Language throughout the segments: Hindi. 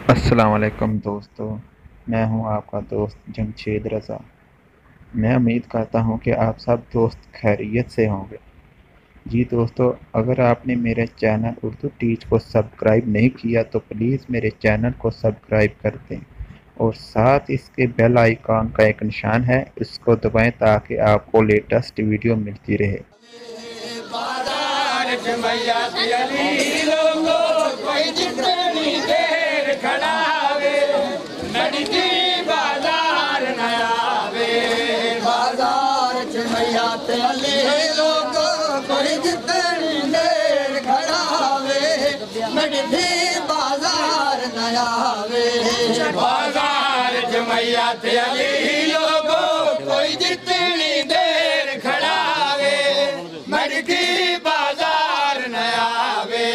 अस्सलाम वालेकुम दोस्तों। मैं हूं आपका दोस्त जमशेद रज़ा। मैं उम्मीद करता हूं कि आप सब दोस्त खैरियत से होंगे। जी दोस्तों, अगर आपने मेरे चैनल उर्दू टीच को सब्सक्राइब नहीं किया तो प्लीज़ मेरे चैनल को सब्सक्राइब कर दें और साथ इसके बेल आइकॉन का एक निशान है, इसको दबाएं ताकि आपको लेटेस्ट वीडियो मिलती रहे। बाजार च मैया तेरी लोगो कोई जितनी देर खड़ा वे नड़ती बाजार न आवे। बाजार च मैया तेरी लोगो कोई जितनी देर खड़ा वे नड़ती बाजार न आवे। बाजार च मैया तेरी लोगो कोई जितनी देर खड़ा वे मड़की बाजार न आवे।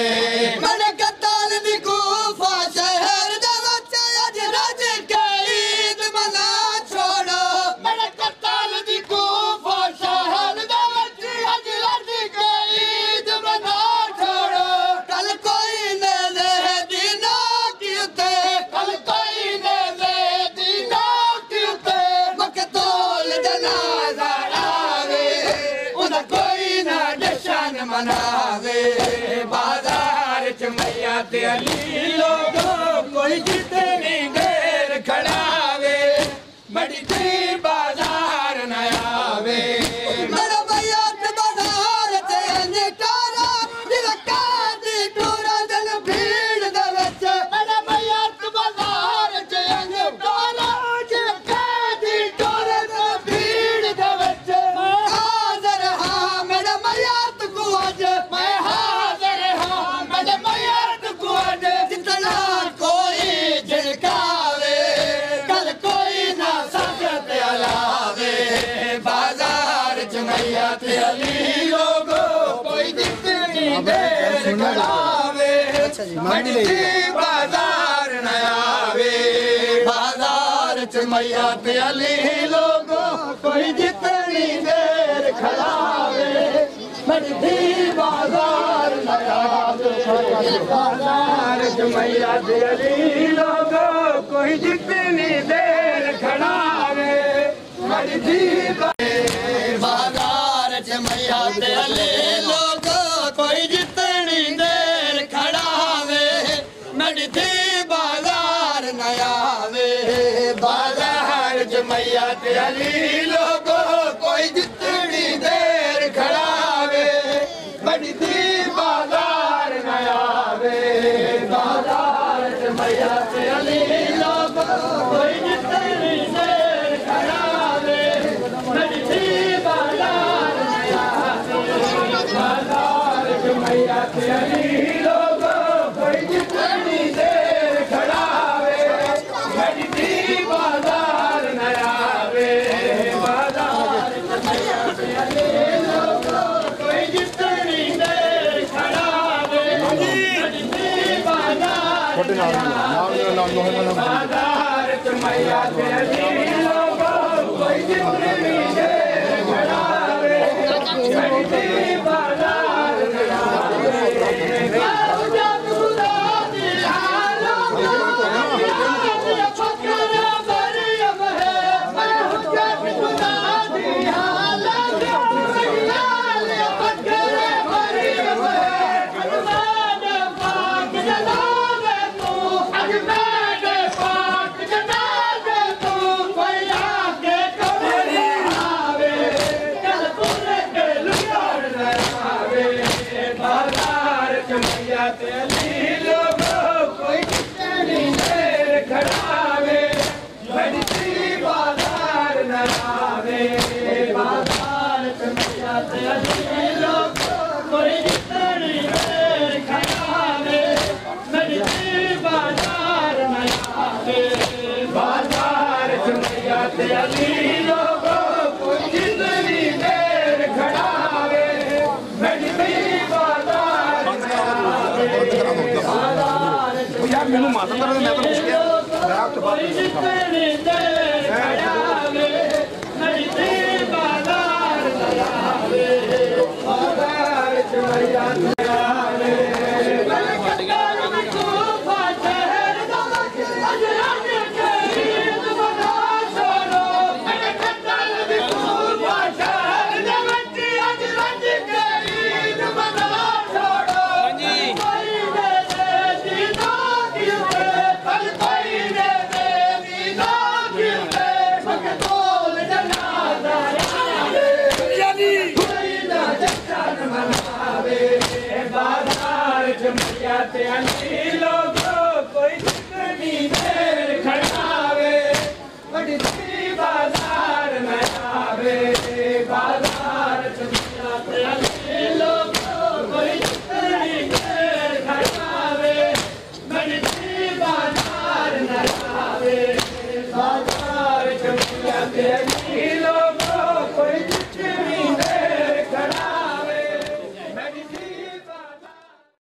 मन कताल दी गुफा शहर दे वच अज रज के ईद मना छोड़ो। मन कताल दी गुफा शहर दे वच अज रज के ईद मना छोड़ो। कल कोई ने ले दीना क्यूते कल कोई ने ले दीना क्यूते मकतूल जनाजा आवे उदा कोई ना जश्न मनावे। बाजार च मैया तेरी लोगो कोई जितनी देर खड़ा वे बड़ी बाजार न आवे। मेरा भैया बाजार च अंजकारा दिलका दी टूरा दिल भीड़ दे विच। मेरा भैया बाजार च अंजकारा दिलका दी टूरा दिल भीड़ दे विच। हाज़र हां मेरा भैया को अज मैं हाज़र हां मेरे भैया को अज जितना कोई झिड़कावे कल कोई ना सजत अलावे। बाजार च मैया तेरी लोगो कोई जितनी देर खड़ावे मड़ती बाजार न आवे। बाजार च मैया तेरी लोगो कोई जितनी देर खड़ावे मड़ती बाजार न आवे। बाजार च मैया तेरी लोगो कोई जितनी देर खड़ावे मड़ती बाजार च मैया तेरी लोगो कोई जितनी देर खड़ावे मड़ती बाजार न आवे। बाजार च मैया तेरी लोगो कोई जितनी देर खड़ावे मड़ती बाजार न आवे। बाजार च मैया तेरी लोगो कोई जितनी देर खड़ावे मड़ती बाजार न आवे। बाजार च मैया तेरी लोगो कोई जितनी देर खड़ावे मड़ती बाजार न आवे। बाजार च मैया तेरी लोगो कोई जितनी देर खड़ावे मड़ती बाजार न आवे। बाजार च मैया तेरी लोगो कोई जितनी देर खड़ावे मड़ती बाजार न आवे। बाजार च मैया तेरी लोगो कोई जितनी देर खड़ावे बड़ी बाजार न आवे। बाजार च मैया तेरी लोगो कोई जितनी देर खड़ावे बड़ी बाजार न आवे। बाजार च मैया तेरी लोगो कोई जितनी देर खड़ावे बड़ी बाजार न आवे। यार मैनू माता मैं तो कुछ किया मैं आप तो बात जितनी देर खड़ावे बड़ी बाजार न आवे। बाजार च मैया तेरी अली लोगो कोई कितनी देर खड़ावे बड़ी बाजार में आवे बाजार चुनिया पे अली लोगो कोई कितनी देर खड़ावे बड़ी बाजार में आवे बाजार चुनिया पे अली